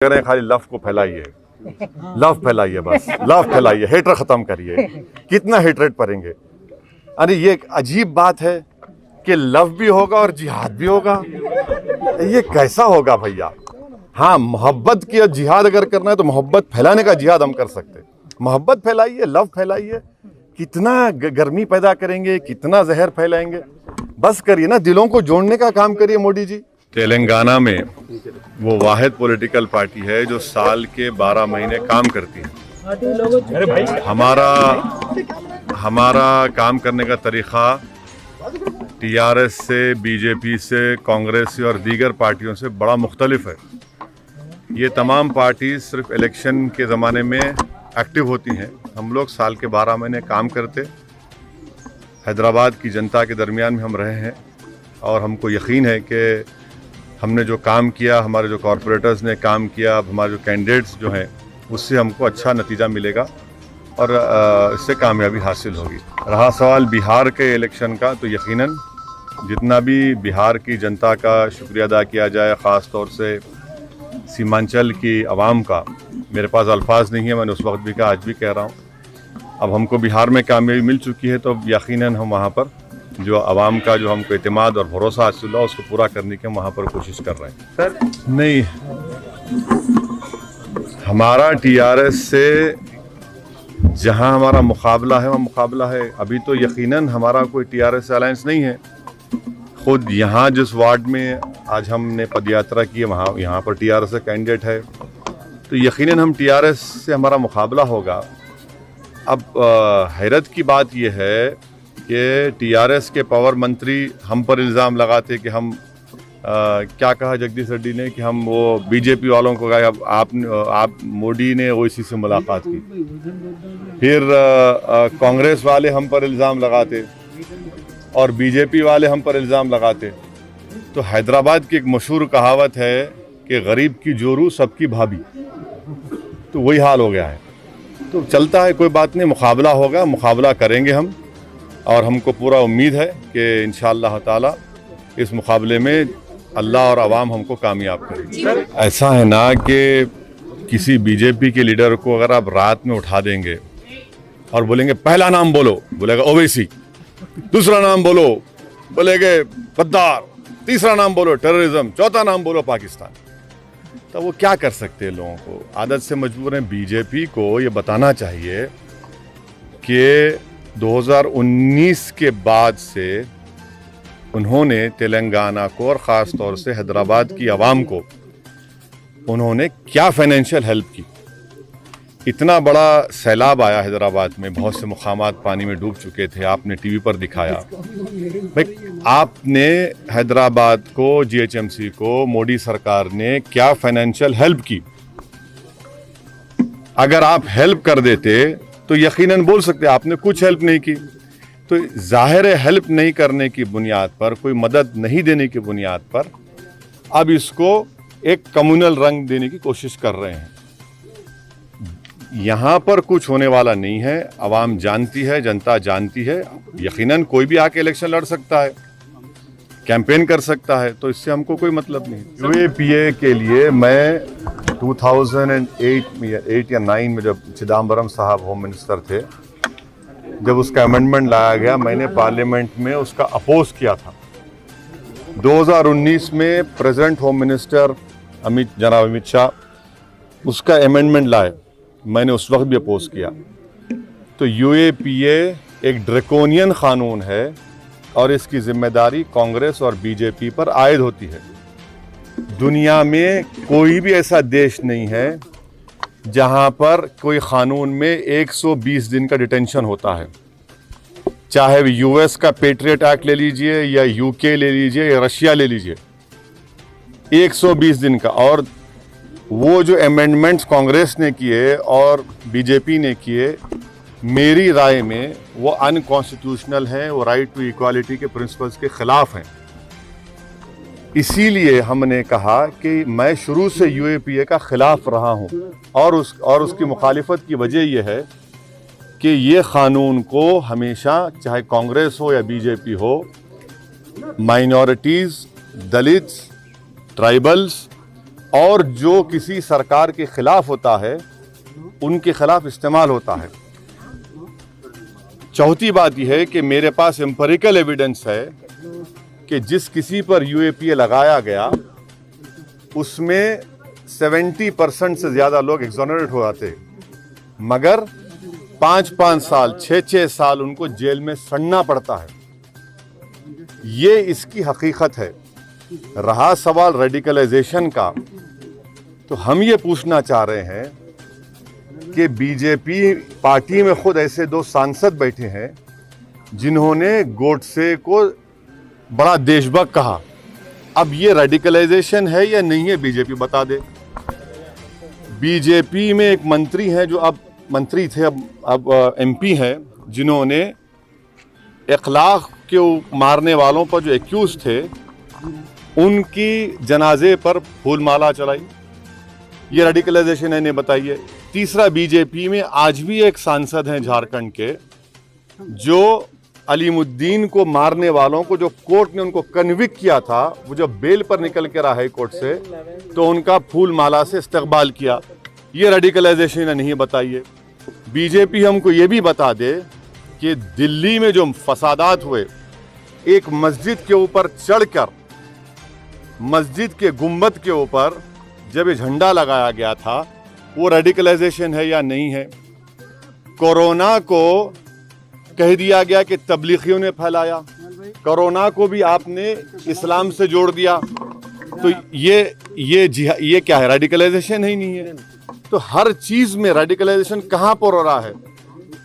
कह रहे हैं खाली लव को फैलाइए, लव फैलाइए, बस लव फैलाइए, हेटर खत्म करिए। कितना हेटरेट करेंगे? अरे ये एक अजीब बात है कि लव भी होगा और जिहाद भी होगा। ये कैसा होगा भैया? हाँ, मोहब्बत की जिहाद अगर करना है तो मोहब्बत फैलाने का जिहाद हम कर सकते हैं। मोहब्बत फैलाइए, लव फैलाइए। कितना गर्मी पैदा करेंगे, कितना जहर फैलाएंगे। बस करिए ना, दिलों को जोड़ने का काम करिए मोदी जी। तेलंगाना में वो वाहिद पॉलिटिकल पार्टी है जो साल के 12 महीने काम करती है। हमारा काम करने का तरीक़ा टीआरएस से, बीजेपी से, कांग्रेस से और दीगर पार्टियों से बड़ा मुख्तलिफ है। ये तमाम पार्टी सिर्फ इलेक्शन के ज़माने में एक्टिव होती हैं। हम लोग साल के 12 महीने काम करते, हैदराबाद की जनता के दरमियान में हम रहे हैं और हमको यकीन है कि हमने जो काम किया, हमारे जो कॉरपोरेटर्स ने काम किया, अब हमारे जो कैंडिडेट्स जो हैं उससे हमको अच्छा नतीजा मिलेगा और इससे कामयाबी हासिल होगी। रहा सवाल बिहार के इलेक्शन का, तो यकीनन जितना भी बिहार की जनता का शुक्रिया अदा किया जाए, ख़ास तौर से सीमांचल की आवाम का, मेरे पास अल्फाज नहीं है। मैंने उस वक्त भी कहा, आज भी कह रहा हूँ। अब हमको बिहार में कामयाबी मिल चुकी है तो यकीनन हम वहाँ पर जो आवाम का जो हमको एतमाद और भरोसा हासिल हुआ उसको पूरा करने की हम वहाँ पर कोशिश कर रहे हैं। सर नहीं, हमारा टीआरएस से जहाँ हमारा मुकाबला है वहाँ मुकाबला है। अभी तो यकीनन हमारा कोई टीआरएस से अलायंस नहीं है। खुद यहाँ जिस वार्ड में आज हमने पदयात्रा की है वहाँ यहाँ पर टीआरएस का कैंडिडेट है, तो यकीनन हम टीआरएस से हमारा मुकाबला होगा। अब हैरत की बात यह है कि टीआरएस के पावर मंत्री हम पर इल्ज़ाम लगाते कि हम क्या कहा जगदीश रेड्डी ने कि हम वो बीजेपी वालों को कहा आप मोदी ने ओवैसी से मुलाकात की। फिर कांग्रेस वाले हम पर इल्ज़ाम लगाते और बीजेपी वाले हम पर इल्ज़ाम लगाते। तो हैदराबाद की एक मशहूर कहावत है कि गरीब की जोरू सबकी भाभी, तो वही हाल हो गया है। तो चलता है, कोई बात नहीं, मुकाबला होगा, मुकाबला करेंगे हम और हमको पूरा उम्मीद है कि इंशाअल्लाह ताला इस मुकाबले में अल्लाह और आवाम हमको कामयाब करेगी। ऐसा है ना कि किसी बीजेपी के लीडर को अगर आप रात में उठा देंगे और बोलेंगे पहला नाम बोलो, बोलेगा ओवैसी, दूसरा नाम बोलो, बोलेंगे गद्दार, तीसरा नाम बोलो टेररिज्म, चौथा नाम बोलो पाकिस्तान, तो वो क्या कर सकते हैं? लोगों को आदत से मजबूर हैं। बीजेपी को ये बताना चाहिए कि 2019 के बाद से उन्होंने तेलंगाना को और ख़ास तौर से हैदराबाद की आवाम को उन्होंने क्या फाइनेंशियल हेल्प की। इतना बड़ा सैलाब आया हैदराबाद में, बहुत से मुकामात पानी में डूब चुके थे, आपने टीवी पर दिखाया। भाई, आपने हैदराबाद को, जीएचएमसी को मोदी सरकार ने क्या फाइनेंशियल हेल्प की? अगर आप हेल्प कर देते तो यकीनन बोल सकते आपने कुछ हेल्प नहीं की। तो जाहिर है हेल्प नहीं करने की बुनियाद पर, कोई मदद नहीं देने की बुनियाद पर अब इसको एक कम्युनल रंग देने की कोशिश कर रहे हैं। यहाँ पर कुछ होने वाला नहीं है। आवाम जानती है, जनता जानती है। यकीनन कोई भी आके इलेक्शन लड़ सकता है, कैंपेन कर सकता है, तो इससे हमको कोई मतलब नहीं। यूएपीए के लिए मैं 2008 या 9 में जब चिदम्बरम साहब होम मिनिस्टर थे, जब उसका अमेंडमेंट लाया गया, मैंने पार्लियामेंट में उसका अपोज किया था। 2019 में प्रेसिडेंट होम मिनिस्टर जनाब अमित शाह उसका अमेंडमेंट लाए, मैंने उस वक्त भी अपोज किया। तो यूएपीए एक ड्रैकोनियन कानून है और इसकी जिम्मेदारी कांग्रेस और बीजेपी पर आयद होती है। दुनिया में कोई भी ऐसा देश नहीं है जहां पर कोई कानून में 120 दिन का डिटेंशन होता है। चाहे यूएस का पेट्रियट एक्ट ले लीजिए या यूके ले लीजिए या रशिया ले लीजिए, 120 दिन का। और वो जो अमेंडमेंट्स कांग्रेस ने किए और बीजेपी ने किए, मेरी राय में वो अनकॉन्स्टिट्यूशनल हैं, वो राइट टू इक्वालिटी के प्रिंसिपल्स के खिलाफ हैं। इसीलिए हमने कहा कि मैं शुरू से यूएपीए का खिलाफ रहा हूं और उसकी मुखालिफत की वजह यह है कि ये क़ानून को हमेशा, चाहे कांग्रेस हो या बीजेपी हो, माइनॉरिटीज़, दलित्स, ट्राइबल्स और जो किसी सरकार के खिलाफ होता है उनके खिलाफ इस्तेमाल होता है। चौथी बात यह है कि मेरे पास एम्पिरिकल एविडेंस है कि जिस किसी पर यूएपीए लगाया गया उसमें 70% से ज़्यादा लोग एक्सोनरेट हो जाते, मगर 5-5 साल 6-6 साल उनको जेल में सड़ना पड़ता है। ये इसकी हकीकत है। रहा सवाल रेडिकलाइजेशन का, तो हम ये पूछना चाह रहे हैं कि बीजेपी पार्टी में खुद ऐसे 2 सांसद बैठे हैं जिन्होंने गोडसे को बड़ा देशभक्त कहा। अब ये रेडिकलाइजेशन है या नहीं है, बीजेपी बता दे। बीजेपी में एक मंत्री हैं जो अब मंत्री थे, अब एमपी हैं, जिन्होंने इखलाक के मारने वालों पर जो एक्यूज थे उनकी जनाजे पर फूल माला चलाई। ये रेडिकलाइजेशन है, नहीं बताइए। तीसरा, बीजेपी में आज भी एक सांसद हैं झारखंड के जो अलीमुद्दीन को मारने वालों को जो कोर्ट ने उनको कन्विक्ट किया था, वो जब बेल पर निकल के रहा है कोर्ट से, तो उनका फूल माला से इस्तकबाल किया। ये रेडिकलाइजेशन नहीं, बताइए। बीजेपी हमको ये भी बता दे कि दिल्ली में जो फसादात हुए, एक मस्जिद के ऊपर चढ़कर मस्जिद के गुंबद के ऊपर जब ये झंडा लगाया गया था, वो रेडिकलाइजेशन है या नहीं है। कोरोना को कह दिया गया कि तबलीगियों ने फैलाया, कोरोना को भी आपने इस्लाम से जोड़ दिया, तो ये क्या है, रेडिकलाइजेशन ही नहीं है। तो हर चीज में रेडिकलाइजेशन कहाँ पर हो रहा है,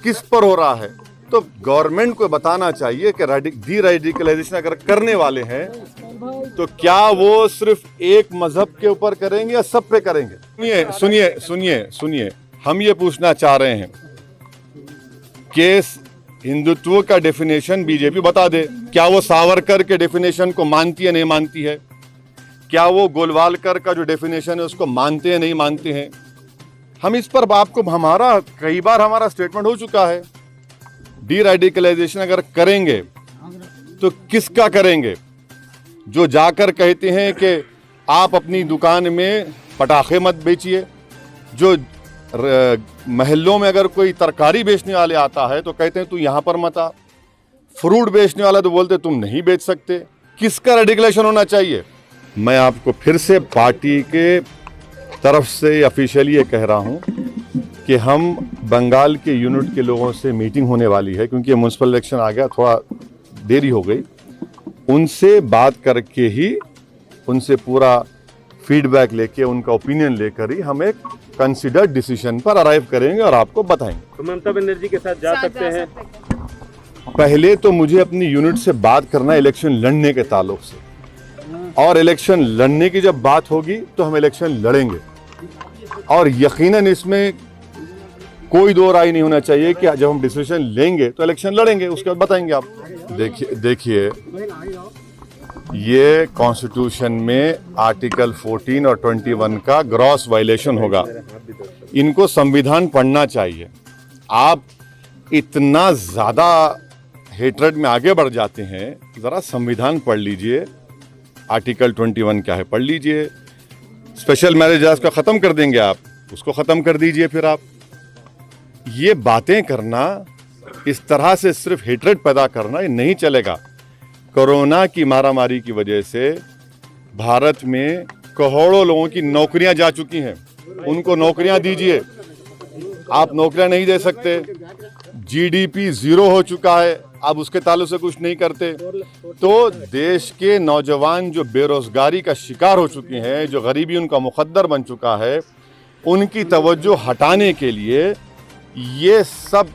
किस पर हो रहा है। तो गवर्नमेंट को बताना चाहिए कि डी रेडिकलाइजेशन अगर करने वाले हैं तो क्या वो सिर्फ एक मजहब के ऊपर करेंगे या सब पे करेंगे। सुनिए, हम ये पूछना चाह रहे हैं कि हिंदुत्व का डेफिनेशन बीजेपी बता दे। क्या वो सावरकर के डेफिनेशन को मानती है, नहीं मानती है? क्या वो गोलवालकर का जो डेफिनेशन है उसको मानते हैं, नहीं मानते हैं? हम इस पर आपको कई बार हमारा स्टेटमेंट हो चुका है। डी रेडिकलाइजेशन अगर करेंगे तो किसका करेंगे? जो जाकर कहते हैं कि आप अपनी दुकान में पटाखे मत बेचिए, जो महल्लों में अगर कोई तरकारी बेचने वाले आता है तो कहते हैं तू यहाँ पर मत आ, फ्रूट बेचने वाला तो बोलते तुम नहीं बेच सकते। किसका रेडिकलाइजेशन होना चाहिए? मैं आपको फिर से पार्टी के तरफ से ऑफिशियली ये कह रहा हूँ कि हम बंगाल के यूनिट के लोगों से मीटिंग होने वाली है, क्योंकि म्युनिसिपल इलेक्शन आ गया, थोड़ा देरी हो गई। उनसे बात करके ही, उनसे पूरा फीडबैक लेके, उनका ओपिनियन लेकर ही हम एक कंसिडर्ड डिसीजन पर अराइव करेंगे और आपको बताएंगे। तो ममता बनर्जी के साथ जा सकते हैं? पहले तो मुझे अपनी यूनिट से बात करना इलेक्शन लड़ने के ताल्लुक से, और इलेक्शन लड़ने की जब बात होगी तो हम इलेक्शन लड़ेंगे, और यकीनन इसमें कोई दो राय नहीं होना चाहिए कि जब हम डिसीजन लेंगे तो इलेक्शन लड़ेंगे, उसके बाद बताएंगे आप। देखिए ये कॉन्स्टिट्यूशन में आर्टिकल 14 और 21 का ग्रॉस वायलेशन होगा। इनको संविधान पढ़ना चाहिए। आप इतना ज़्यादा हेट्रेड में आगे बढ़ जाते हैं, ज़रा संविधान पढ़ लीजिए। आर्टिकल 21 क्या है पढ़ लीजिए। स्पेशल मैरिज का ख़त्म कर देंगे आप, उसको ख़त्म कर दीजिए। फिर आप ये बातें करना, इस तरह से सिर्फ हेट्रेड पैदा करना, ये नहीं चलेगा। कोरोना की मारामारी की वजह से भारत में करोड़ों लोगों की नौकरियां जा चुकी हैं, उनको नौकरियां दीजिए। आप नौकरियां नहीं दे सकते। जीडीपी 0 हो चुका है, आप उसके ताल्लुक से कुछ नहीं करते। तो देश के नौजवान जो बेरोजगारी का शिकार हो चुके हैं, जो गरीबी उनका मुकद्दर बन चुका है, उनकी तवज्जो हटाने के लिए ये सब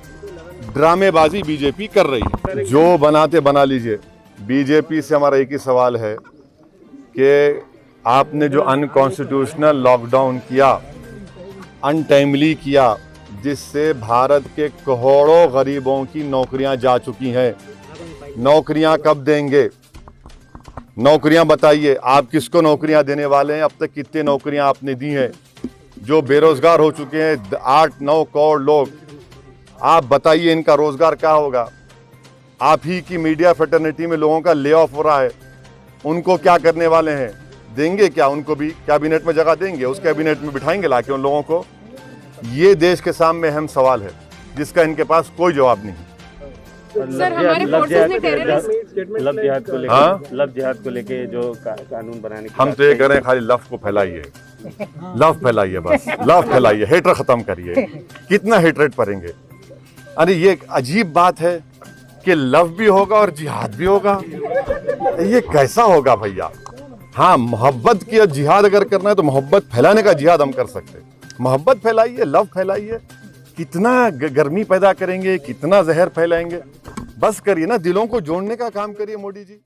ड्रामेबाजी बीजेपी कर रही है। जो बनाते बना लीजिए। बीजेपी से हमारा एक ही सवाल है कि आपने जो अनकॉन्स्टिट्यूशनल लॉकडाउन किया, अनटाइमली किया, जिससे भारत के करोड़ों गरीबों की नौकरियां जा चुकी हैं, नौकरियां कब देंगे? नौकरियां बताइए, आप किसको नौकरियां देने वाले हैं? अब तक कितने नौकरियां आपने दी हैं? जो बेरोजगार हो चुके हैं 8-9 करोड़ लोग, आप बताइए इनका रोजगार क्या होगा? आप ही की मीडिया फ्रेटर्निटी में लोगों का ले ऑफ हो रहा है, उनको क्या करने वाले हैं? देंगे क्या उनको भी कैबिनेट में जगह देंगे? उस कैबिनेट में बिठाएंगे लाके उन लोगों को? ये देश के सामने अहम सवाल है जिसका इनके पास कोई जवाब नहीं। सर हमारे फोर्सेस ने टेररिस्ट लव जिहाद को लेके हाँ? लव जिहाद को लेके जो कानून बनाने की हम बात तो ये कही। कह रहे हैं खाली लव को फैलाइए, लव फैलाइए, बस लव फैलाइए, हेटर खत्म करिए। कितना हेटरेट करेंगे? अरे ये एक अजीब बात है कि लव भी होगा और जिहाद भी होगा। ये कैसा होगा भैया? हाँ, मोहब्बत की जिहाद अगर करना है तो मोहब्बत फैलाने का जिहाद हम कर सकते हैं। मोहब्बत फैलाइए, लव फैलाइए। कितना गर्मी पैदा करेंगे, कितना जहर फैलाएंगे? बस करिए ना, दिलों को जोड़ने का काम करिए मोदी जी।